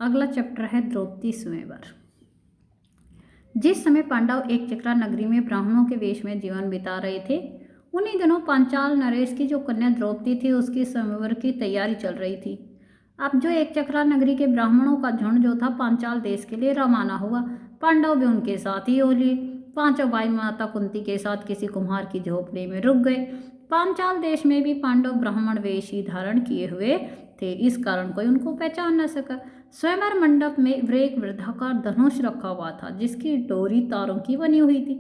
अगला चैप्टर है द्रौपदी स्वयंवर। जिस समय पांडव एक चक्रा नगरी में ब्राह्मणों के वेश में जीवन बिता रहे थे, उन्हीं दिनों पांचाल नरेश की जो कन्या द्रौपदी थी उसकी स्वयंवर की तैयारी चल रही थी। अब जो एक चक्रा नगरी के ब्राह्मणों का झुंड जो था पांचाल देश के लिए रवाना हुआ। पांडव भी उनके साथ ही हो लिए। पांचों भाई माता कुंती के साथ किसी कुम्हार की झोपड़ी में रुक गए। पांचाल देश में भी पांडव ब्राह्मण वेश ही धारण किए हुए थे, इस कारण कोई उनको पहचान न सका। स्वयंवर मंडप में एक वृद्धाकार धनुष रखा हुआ था, जिसकी डोरी तारों की बनी हुई थी।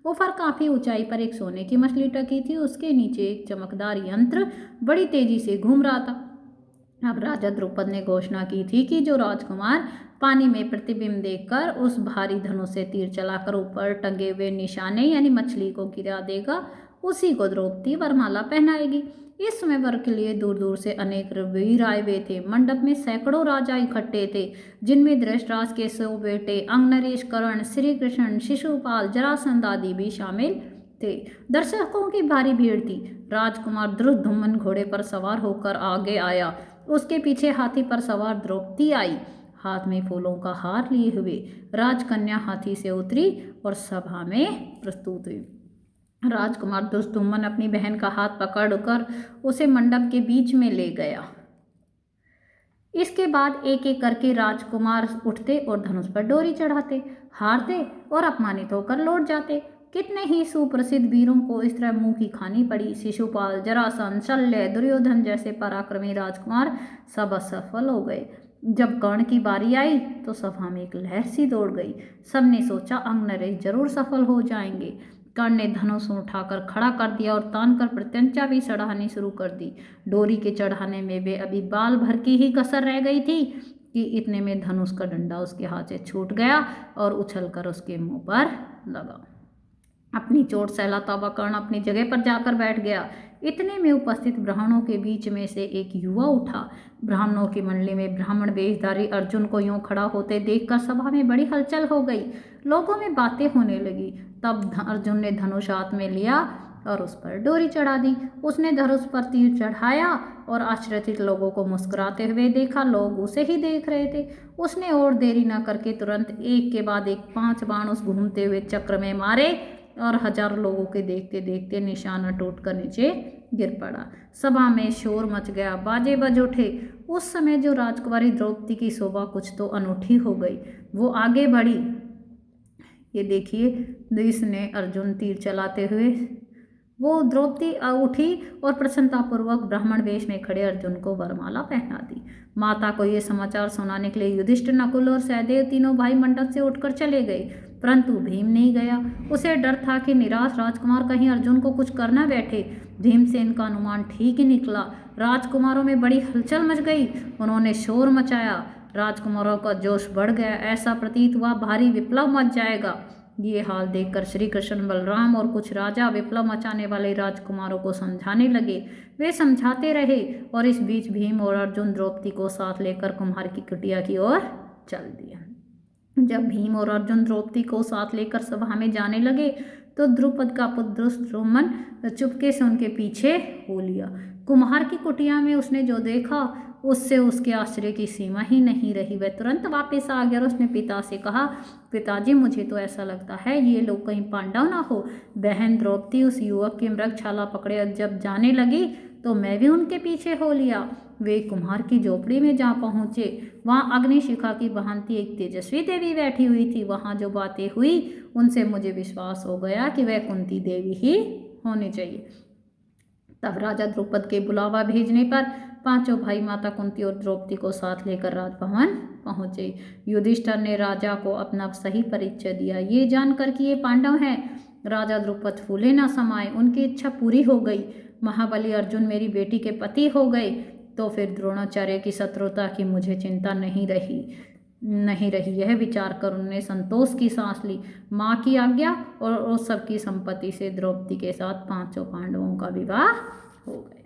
ऊपर काफी ऊंचाई पर एक सोने की मछली टकी थी। उसके नीचे एक चमकदार यंत्र बड़ी तेजी से घूम रहा था। अब राजा द्रुपद ने घोषणा की थी कि जो राजकुमार पानी में प्रतिबिंब देखकर उस भारी धनुष से तीर चलाकर ऊपर टंगे हुए निशाने यानी मछली को गिरा देगा, उसी को द्रौपदी वरमाला पहनाएगी। इस समय वर के लिए दूर दूर से अनेक वीर आए हुए थे। मंडप में सैकड़ों राजा इकट्ठे थे, जिनमें धृतराष्ट्र के 100 बेटे अंगनरेश, कर्ण, श्री कृष्ण, शिशुपाल, जरासंध आदि भी शामिल थे। दर्शकों की भारी भीड़ थी। राजकुमार धृष्टद्युम्न घोड़े पर सवार होकर आगे आया। उसके पीछे हाथी पर सवार द्रौपदी आई, हाथ में फूलों का हार लिए हुए। राजकन्या हाथी से उतरी और सभा में प्रस्तुत हुई। राजकुमार धृष्टद्युम्न अपनी बहन का हाथ पकड़कर उसे मंडप के बीच में ले गया। इसके बाद एक एक करके राजकुमार उठते और धनुष पर डोरी चढ़ाते, हारते और अपमानित होकर लौट जाते। कितने ही सुप्रसिद्ध वीरों को इस तरह मुंह की खानी पड़ी। शिशुपाल, जरासंध, शल्य, दुर्योधन जैसे पराक्रमी राजकुमार सब असफल हो गए। जब कर्ण की बारी आई तो सभा में एक लहर सी दौड़ गई। सबने सोचा अंगनरेश जरूर सफल हो जाएंगे। कर्ण ने धनुष उठाकर खड़ा कर दिया और तान कर प्रत्यंचा भी चढ़ानी शुरू कर दी। डोरी के चढ़ाने में वे अभी बाल भर की ही कसर रह गई थी कि इतने में धनुष का डंडा उसके हाथ से छूट गया और उछलकर उसके मुंह पर लगा। अपनी चोट सहलाता हुआ कर्ण अपनी जगह पर जाकर बैठ गया। इतने में उपस्थित ब्राह्मणों के बीच में से एक युवा उठा। ब्राह्मणों की मंडली में ब्राह्मण वेशधारी अर्जुन को यूं खड़ा होते देखकर सभा में बड़ी हलचल हो गई। लोगों में बातें होने लगी। तब अर्जुन ने धनुष हाथ में लिया और उस पर डोरी चढ़ा दी। उसने धनुष पर तीर चढ़ाया और आश्चर्यचकित लोगों को मुस्कुराते हुए देखा। लोग उसे ही देख रहे थे। उसने और देरी न करके तुरंत एक के बाद एक 5 बाण उस घूमते हुए चक्र में मारे और हजारों लोगों के देखते देखते निशाना टूटकर नीचे गिर पड़ा। सभा में शोर मच गया, बाजे बज उठे। उस समय जो राजकुमारी द्रौपदी की शोभा कुछ तो अनूठी हो गई। वो आगे बढ़ी। ये देखिए, इसने अर्जुन तीर चलाते हुए वो द्रौपदी उठी और प्रसन्नतापूर्वक ब्राह्मण वेश में खड़े अर्जुन को वरमाला पहना दी। माता को ये समाचार सुनाने के लिए युधिष्ठिर, नकुल और सहदेव तीनों भाई मंडप से उठकर चले गए, परंतु भीम नहीं गया। उसे डर था कि निराश राजकुमार कहीं अर्जुन को कुछ करना बैठे। भीमसेन का अनुमान ठीक ही निकला। राजकुमारों में बड़ी हलचल मच गई। उन्होंने शोर मचाया। राजकुमारों का जोश बढ़ गया। ऐसा प्रतीत हुआ भारी विप्लव मच जाएगा। ये हाल देखकर श्री कृष्ण, बलराम और कुछ राजा विप्लव मचाने वाले राजकुमारों को समझाने लगे। वे समझाते रहे और इस बीच भीम और अर्जुन द्रौपदी को साथ लेकर कुम्हार की कुटिया की ओर चल दिए। जब भीम और अर्जुन द्रौपदी को साथ लेकर सभा में जाने लगे तो द्रुपद का पुत्र धृष्टद्युम्न चुपके से उनके पीछे हो लिया। कुम्हार की कुटिया में उसने जो देखा उससे उसके आश्चर्य की सीमा ही नहीं रही। वह तुरंत वापस आ गया और उसने पिता से कहा, पिताजी मुझे तो ऐसा लगता है ये लोग कहीं पांडव ना हो। बहन द्रौपदी उस युवक की मृगशाला पकड़े जब जाने लगी तो मैं भी उनके पीछे हो लिया। वे कुम्हार की झोपड़ी में जा पहुँचे। वहाँ अग्निशिखा की भांति एक तेजस्वी देवी बैठी हुई थी। वहाँ जो बातें हुई उनसे मुझे विश्वास हो गया कि वह कुंती देवी ही होनी चाहिए। तब राजा द्रुपद के बुलावा भेजने पर पांचों भाई माता कुंती और द्रौपदी को साथ लेकर राजभवन पहुंचे। युधिष्ठिर ने राजा को अपना सही परिचय दिया। ये जानकर कि ये पांडव हैं, राजा द्रुपद फूले न समाये। उनकी इच्छा पूरी हो गई। महाबली अर्जुन मेरी बेटी के पति हो गए तो फिर द्रोणाचार्य की शत्रुता की मुझे चिंता नहीं रही। यह विचार कर उन्होंने संतोष की सांस ली। माँ की आज्ञा और उस सबकी संपत्ति से द्रौपदी के साथ पांचों पांडवों का विवाह हो गया।